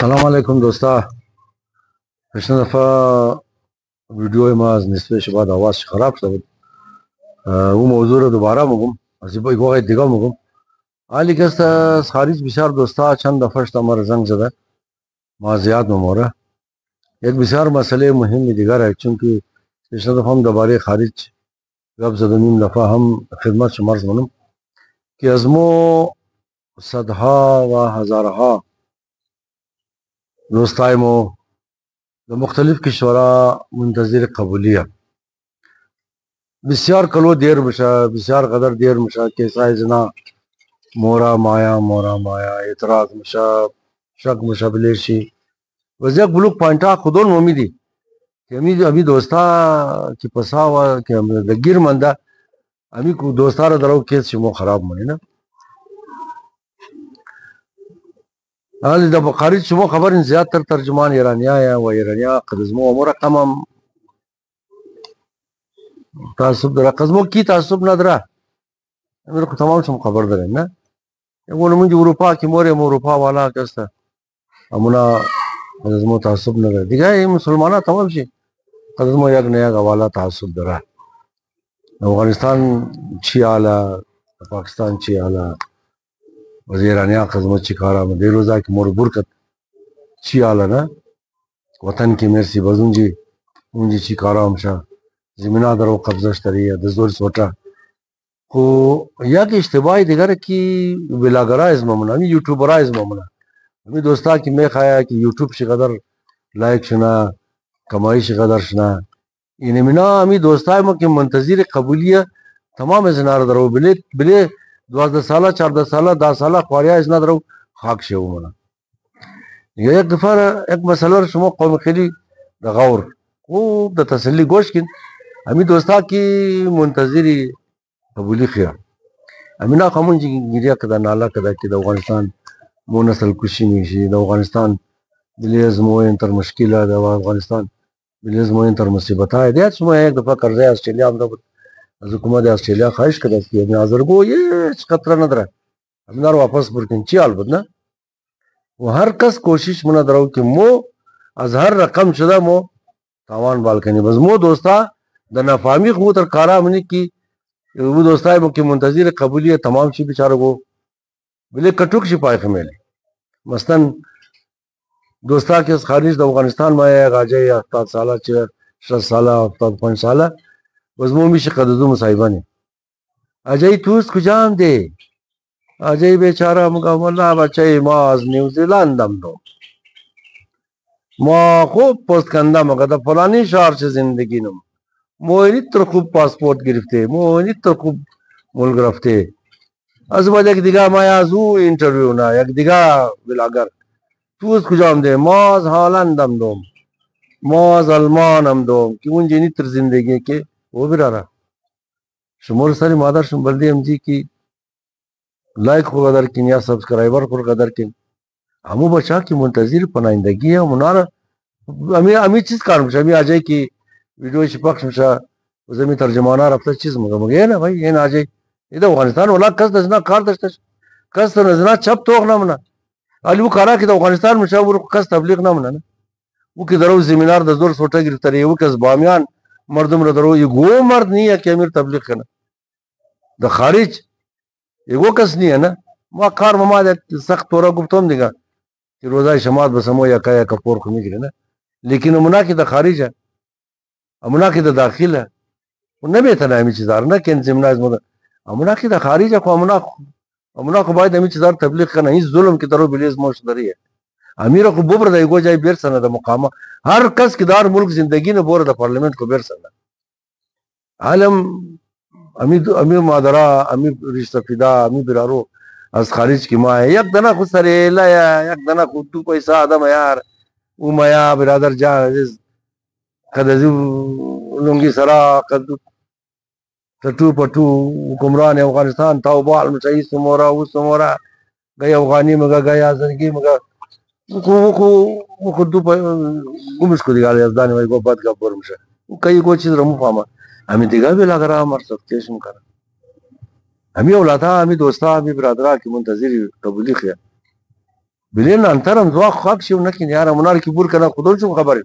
السلام علیکم دوستا. پیشنه دفعه ویدیو ما از نصفش بعد آواز خراب شد. او موضوع رو دوباره میگم. از این باید دیگه میگم. حالی که از خارج بسیار دوستا چند دفعه شده ما زنگ زده. ما زیاد نموره. یک بسیار مسئله مهمی دیگر ہے چونکه پیشنه دفعه هم دوباره خارج گپ زدیم دفعه هم خدمت شما عرض کنم که از مو صدها و هزارها دوستای مو در مختلف کشورها منتظر قبولیه. بسیار کلو دیر میشه، بسیار قدر دیر میشه که سایزنا مورا مایا اعتراض میشه، شک میشه بلیشی و یک بلوک پانتا خودون امیدی که امی دوستا که پساوا که دگیر منده امی کو دوستا را درو کیس شما خراب منی نه. حالی دا خارج شما خبر زیادتر ترجمان ایرانیا و ایرانیا قدزمو امور قمم تعصب داره قزمو کی تعصب نداره امیر کو تمام شما خبر داره نه. یقول من اروپا کی مور اروپا والا کسته امونا قزمو تعصب نداره دیگه این مسلمانا تمام شي قزمو یک نه یک والا تعصب داره. افغانستان چی حالا پاکستان چی حالا وزیرانیا قزمو چی کارا مده روزا کی مور برکت چی حالا نه وطن کی مرسی بزونجی اونجی چی کارا همشا زمینا درو قبضه شتریه د زور سوټه خو یک اشتباهی دیگر کی بلاگرایز ممنه می یوټیوبرایز ممنه می دوستا کی می خایا کی یوټیوب شي قدر لایک شنا کمائی شي قدر شنا این مینا می دوستا ما کی منتظر قبولیه تمام زنار درو بلی 12 ساله 14 ساله 10 ساله خواریا از ندرو خاک شو منا یک دفعه یک مسئله شما قوم خیلی د غور او د تسلی گوش کین امی دوستا کی منتظری قبولی خیا امینا خمون گیریا کدا نالا کدا کی د افغانستان مو نسل کشی میشي د افغانستان بلیز مو انتر مشکله د افغانستان بلیز مو انتر مصیبتای دیت شما یک دفعه قرضه استرالیا هم از حکومت استرالیا خواهش کده که می ازرگو یه خطر نداره امینا رو واپس برکن چی حال بود نه و هر کس کوشش منا درو که مو از هر رقم شده مو تاوان بال کنی بس مو دوستا د نفامی خو تر کارا منی کی وہ دوستای مو کی منتظر قبولی تمام شي بیچارو کو بلے کټوک شي پای خمیل مثلا دوستا کے خارج د افغانستان ما ہے غاجے 70 سالہ 60 سالہ 75 سالہ وزمو میشه قددو مصاحبانی اجای توست کجام دی اجای بیچاره مگا والله بچه ما از نیوزیلندم دو ما خوب پست کندم مگا در فلانی شهر چه زندگی نم موینی تر خوب پاسپورت گرفته موینی تر خوب مول گرفته از بعد یک دیگه ما از او اینترویو نه یک دیگه بلاگر توست کجام دی ما از هالندم دوم ما از آلمانم دوم که اون جنی تر زندگی که وہ برارا شمار ساری مادر شم بلدی ام جی کی لائک کو قدر کن یا سبسکرائبر کو قدر کن ہمو بچا کی منتظر پناہندگی ہے منارا امی چیز کار مشا امی آجائی کی ویڈیو شپاکش مشا وزمی ترجمانہ رفتہ چیز مگا نا بھائی این آجائی یہ دا افغانستان والا کس دزنا کار دشتش کس دزنا چپ توخ نا منا علی وہ کارا کی دا افغانستان مشا وہ کس تبلیغ نا منا وہ کی درو زمینار دا زور سوٹا گرفتاری وہ کس بامیان مردم رو درو یہ گو مرد نہیں ہے کہ امیر تبلیغ کرنا دا خارج یہ وہ کس نہیں ہے نا ما کار مما سخت تورا گفتم دیگا کہ روزہ شماعت بسمو یا کیا کپور خمی گرے نا لیکن امنا کی دا خارج ہے امنا کی دا داخل ہے وہ نبی تھا نا امی چیزار نا کہ انزمنا از مدر امنا کی دا خارج ہے امنا کو باید امی چیزار تبلیغ کرنا اس ظلم کی طرح بلیز موش داری ہے امیر کو ببر دا گو جائی بیر سنا دا مقامہ ہر کس کی دار ملک زندگی نے بور دا پارلیمنٹ کو بیر سنا عالم امی مادرہ امی رشتہ فدا امی برارو از خارج کی ماں ہے یک دنا خود سریلا یا یک دنا خود تو پیسہ آدم یار او میا برادر جان عزیز قدزو لنگی سرا قدو تٹو پٹو حکمران افغانستان تاو بال مچائی سمورا او سمورا گئی افغانی مگا گئی آزرگی مگا وہ خود تو گمش کو دیگا لیزدانی وی گو بد گا برمشا کئی کوئی چیز رمو فاما ہمیں دیگا بھی لگ رہا ہمار سب کیشم کرا ہمیں اولادا ہمیں دوستا ہمیں برادرہ کی منتظری قبولی خیا بلین انترم دوا خاک شو نکین یار امونار کی بور کنه خودل چون خبره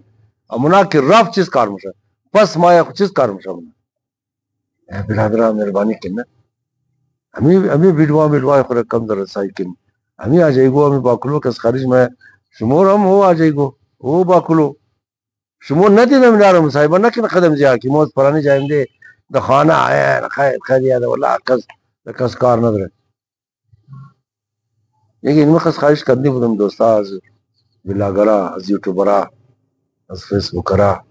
امونا کی رفت چیز کار میشه پس ما یک چیز کار میشه برادر مهربانی کن امی بیدوا خود کم در رسائی کن امی آجایی گو امی باکلو کس خارج میں شمور هم هو آجایی گو هو باکلو شمور ندیدم نارم صاحبا نکن قدم جا کی موت پرانی جایم دے دا خانه آیا خیر یاده والله کس کار نداره یکی این مخص خواهش کردنی بودم دوستا از بلاگرا از یوٹیوبرا از فیسبوکرا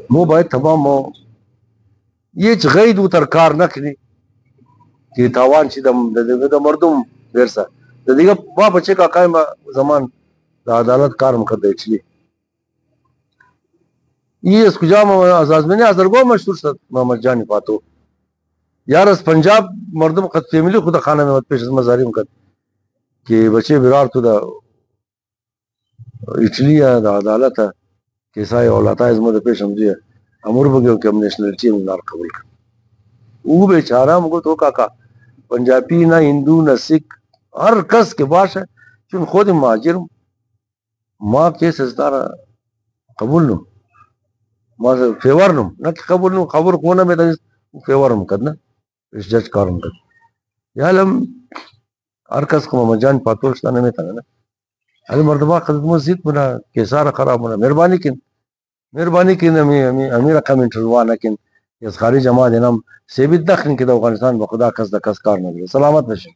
مو باید تمام مو یہ چه غید و ترکار نکنی که تاوان چی دا مردم برسا دا دیگه با بچه که قایم زمان دا عدالت کارم کرده چلی یہ اس کجا از آزمینی ازرگو مشهور شد محمد جانی پاتو یار از پنجاب مردم قد فیملی خود خانه میں پیش از مزاریم کرد کہ بچے برار تو دا اٹلی ہے دا عدالت ہے کیسای اولاتا از مدد پیش ہمزی ہے امور بگیو کہ ہم نیشنلٹی نار قبول کر وہ بیچارہ مگو تو کاکا پنجابی نہ ہندو نہ سکھ ہر کس کے باش ہے چون خود مہاجر ماں کے سزدار قبول نو ماں سے فیور نو نہ کہ قبول نو خبر کونا میں فیور ہم کرنا اس جج کارم کر یا لم ہر کس کو مجان پاتوشتانے میں تھا نا علی مردبہ قدر مزید بنا کیسارا خراب ہونا مہربانی کن امی رقم انٹروانا کن اس خارج جماعت انام سیبت دخن کده افغانستان بخدا کس دا کس کار نگره سلامت بشه